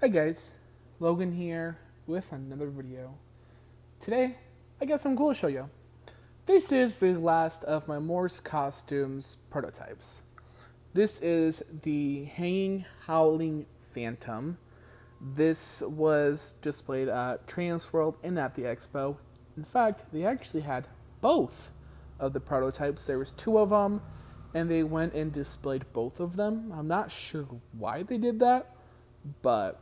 Hi guys, Logan here with another video. Today, I got some cool to show you. This is the last of my Morse costumes prototypes. This is the Hanging Howling Phantom. This was displayed at Transworld and at the Expo. In fact, they actually had both of the prototypes. There was two of them, and they went and displayed both of them. I'm not sure why they did that, but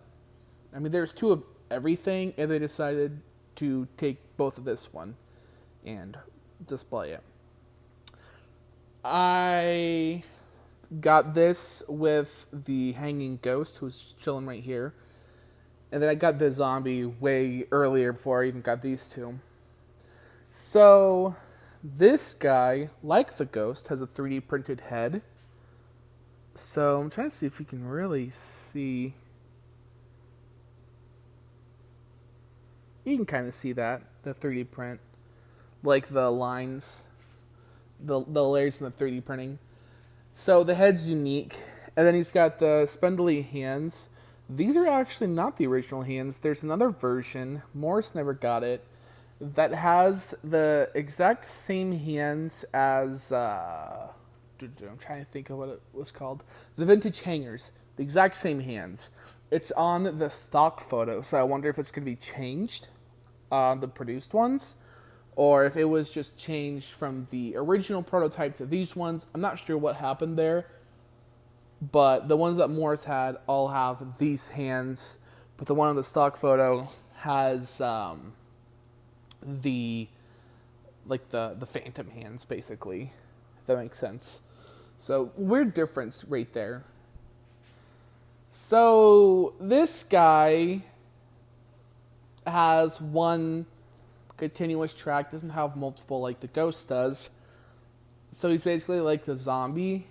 I mean, there's two of everything, and they decided to take both of this one and display it. I got this with the hanging ghost, who's chilling right here. And then I got the zombie way earlier before I even got these two. So, this guy, like the ghost, has a 3D printed head. So, I'm trying to see if you can really see. You can kind of see that, the 3D print. Like the lines, the layers in the 3D printing. So the head's unique. And then he's got the spindly hands. These are actually not the original hands. There's another version, Morse never got it, that has the exact same hands as, I'm trying to think of what it was called. The vintage hangers. The exact same hands. It's on the stock photo, so I wonder if it's going to be changed on the produced ones, or if it was just changed from the original prototype to these ones. I'm not sure what happened there, but the ones that Morse had all have these hands, but the one on the stock photo has the phantom hands, basically, if that makes sense. So, weird difference right there. So, this guy has one continuous track, doesn't have multiple like the ghost does. So he's basically like the zombie,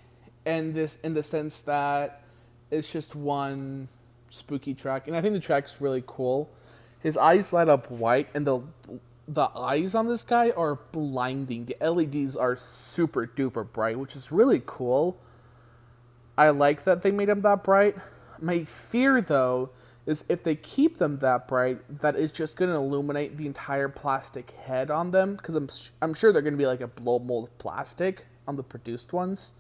and this in the sense that it's just one spooky track. And I think the track's really cool. His eyes light up white, and the eyes on this guy are blinding. The LEDs are super duper bright, which is really cool. I like that they made them that bright. My fear, though, is if they keep them that bright, that it's just going to illuminate the entire plastic head on them, because I'm sure they're going to be like a blow mold plastic on the produced ones.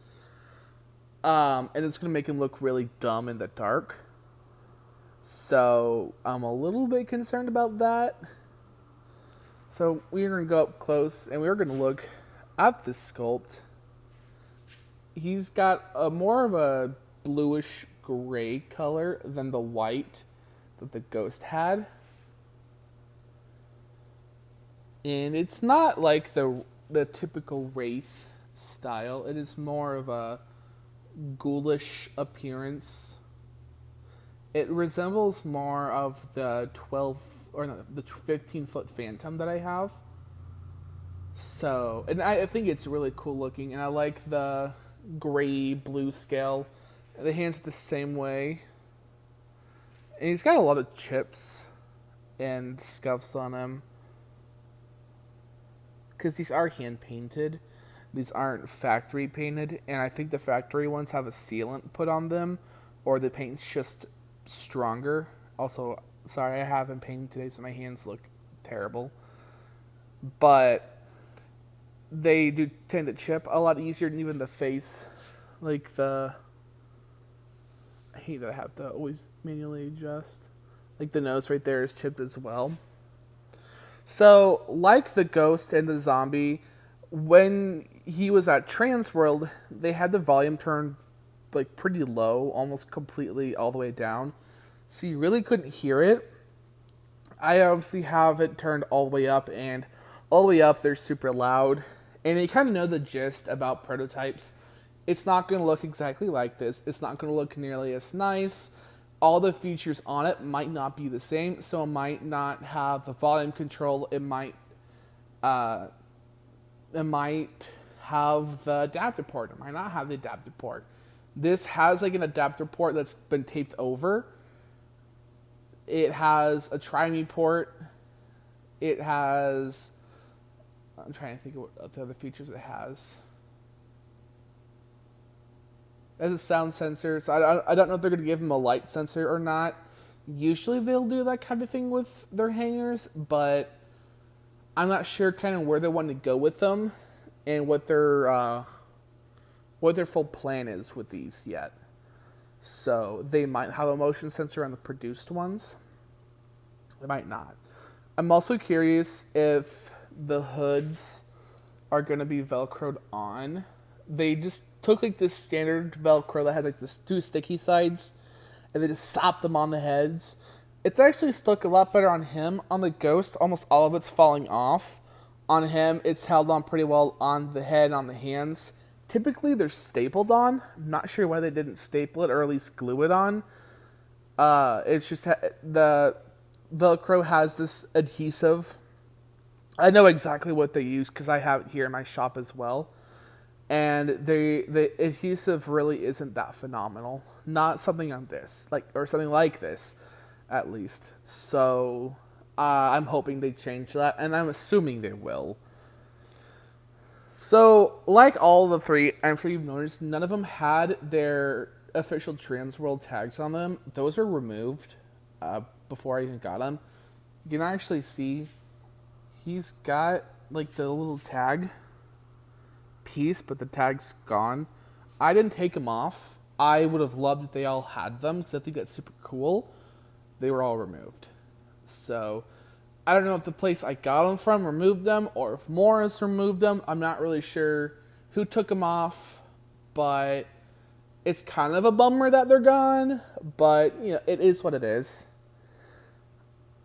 And it's going to make them look really dumb in the dark. So I'm a little bit concerned about that. So we're going to go up close, and we're going to look at this sculpt. He's got a more of a bluish gray color than the white that the ghost had. And it's not like the typical wraith style. It is more of a ghoulish appearance. It resembles more of the 15-foot phantom that I have. So, and I think it's really cool looking, and I like the gray blue scale. The hands are the same way. And he's got a lot of chips and scuffs on him, because these are hand painted. These aren't factory painted, and I think the factory ones have a sealant put on them, or the paint's just stronger. Also, sorry, I haven't painted today, so my hands look terrible. But they do tend to chip a lot easier than even the face. Like I hate that I have to always manually adjust. Like the nose right there is chipped as well. So, like the ghost and the zombie, when he was at Transworld, they had the volume turned like pretty low, almost completely all the way down. So you really couldn't hear it. I obviously have it turned all the way up, and all the way up they're super loud. And you kind of know the gist about prototypes. It's not going to look exactly like this. It's not going to look nearly as nice. All the features on it might not be the same, so it might not have the volume control. It might have the adapter port. It might not have the adapter port. This has like an adapter port that's been taped over. It has a Tri-Me port. It has... I'm trying to think of what the other features it has. It has a sound sensor, so I don't know if they're going to give him a light sensor or not. Usually they'll do that kind of thing with their hangers, but I'm not sure kind of where they want to go with them and what their full plan is with these yet. So they might have a motion sensor on the produced ones. They might not. I'm also curious if the hoods are going to be Velcroed on. They just took like this standard Velcro that has like this 2 sticky sides, and they just slapped them on the heads. It's actually stuck a lot better on him. On the Ghost, almost all of it's falling off. On him, it's held on pretty well on the head, on the hands. Typically, they're stapled on. I'm not sure why they didn't staple it or at least glue it on. It's just the Velcro has this adhesive. I know exactly what they use because I have it here in my shop as well. And the adhesive really isn't that phenomenal. Not something on this, or something like this, at least. So I'm hoping they change that, and I'm assuming they will. So, like all the three, I'm sure you've noticed, none of them had their official Transworld tags on them. Those are removed before I even got them. You can actually see he's got like the little tag piece, but the tag's gone. I didn't take them off. I would have loved if they all had them because I think that's super cool. They were all removed. So I don't know if the place I got them from removed them or if Morris removed them. I'm not really sure who took them off, but it's kind of a bummer that they're gone, but you know, it is what it is.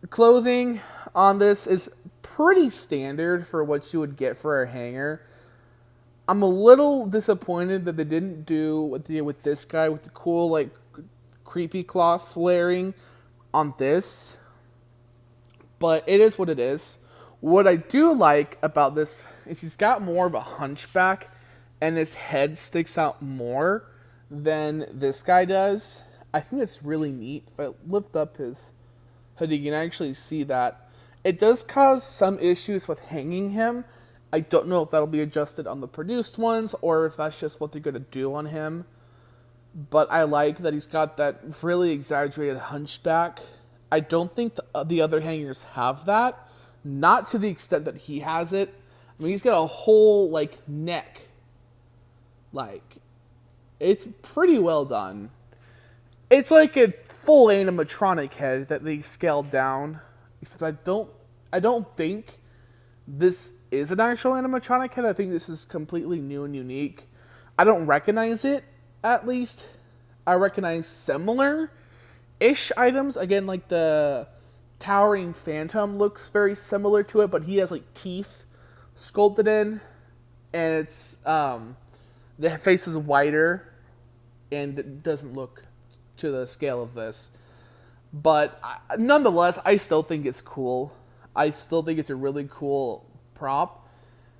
The clothing on this is pretty standard for what you would get for a hanger. I'm a little disappointed that they didn't do what they did with this guy with the cool, like, creepy cloth layering on this. But it is what it is. What I do like about this is he's got more of a hunchback and his head sticks out more than this guy does. I think it's really neat. If I lift up his hoodie, you can actually see that. It does cause some issues with hanging him. I don't know if that'll be adjusted on the produced ones or if that's just what they're going to do on him. But I like that he's got that really exaggerated hunchback. I don't think the other hangers have that. Not to the extent that he has it. I mean, he's got a whole, like, neck. Like, it's pretty well done. It's like a full animatronic head that they scaled down. Except I don't think this is an actual animatronic head. I think this is completely new and unique. I don't recognize it, at least. I recognize similar-ish items. Again, like the Towering Phantom looks very similar to it, but he has, like, teeth sculpted in. And it's, the face is wider, and it doesn't look to the scale of this. But nonetheless, I still think it's cool. I still think it's a really cool prop.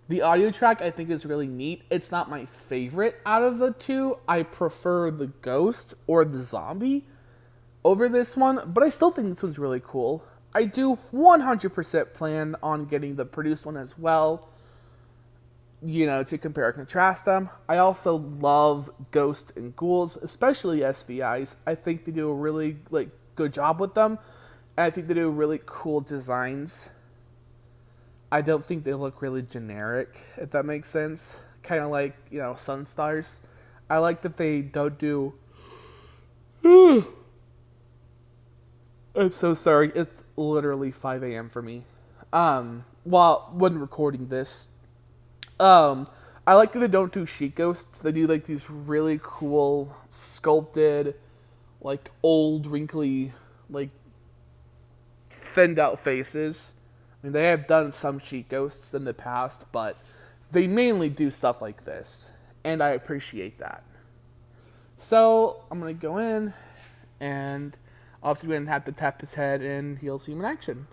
The audio track I think is really neat. It's not my favorite out of the two. I prefer the Ghost or the Zombie over this one, but I still think this one's really cool. I do 100% plan on getting the produced one as well, you know, to compare and contrast them. I also love Ghost and Ghouls, especially SVIs. I think they do a really good job with them, and I think they do really cool designs. I don't think they look really generic, if that makes sense. Kind of like, you know, Sunstars. I like that they don't do... I'm so sorry. It's literally 5 a.m. for me. When recording this. I like that they don't do sheet ghosts. They do, like, these really cool, sculpted, like, old, wrinkly, like, thinned out faces. I mean, they have done some sheet ghosts in the past, but they mainly do stuff like this, and I appreciate that. So, I'm going to go in, and obviously we're going to have to tap his head, and he'll see him in action.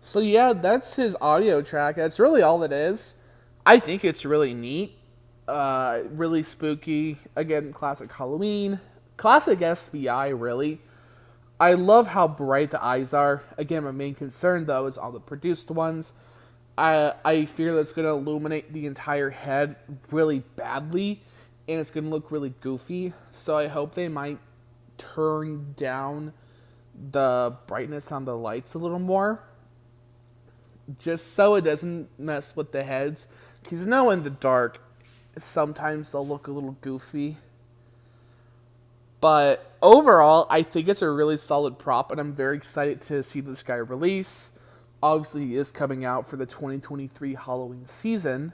So yeah, that's his audio track. That's really all it is. I think it's really neat. Really spooky. Again, classic Halloween. Classic SVI, really. I love how bright the eyes are. Again, my main concern, though, is all the produced ones. I fear that's going to illuminate the entire head really badly, and it's going to look really goofy. So I hope they might turn down the brightness on the lights a little more, just so it doesn't mess with the heads. Because you know, in the dark, sometimes they'll look a little goofy. But overall, I think it's a really solid prop, and I'm very excited to see this guy release. Obviously, he is coming out for the 2023 Halloween season,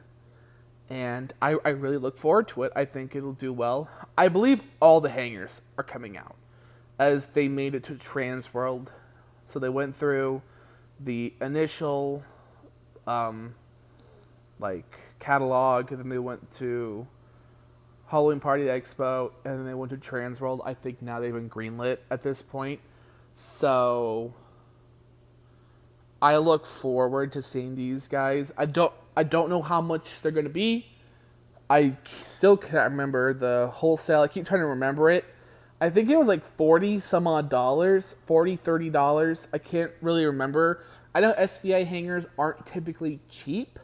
and I really look forward to it. I think it'll do well. I believe all the hangers are coming out, as they made it to Trans World. So they went through the initial catalog, and then they went to Halloween Party Expo, and then they went to Trans World. I think now they've been greenlit at this point. So I look forward to seeing these guys. I don't know how much they're going to be. I still can't remember the wholesale. I keep trying to remember it. I think it was like $40 some odd, $30. I can't really remember. I know SVI hangers aren't typically cheap.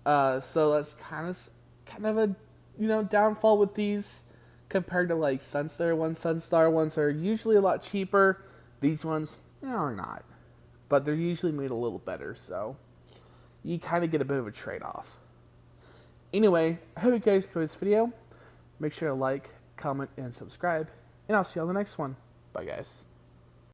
So that's kind of a downfall with these compared to like Sunstar ones. Sunstar ones are usually a lot cheaper. These ones are not, but they're usually made a little better. So you kind of get a bit of a trade-off. Anyway, I hope you guys enjoyed this video. Make sure to like, comment, and subscribe, and I'll see you on the next one. Bye, guys.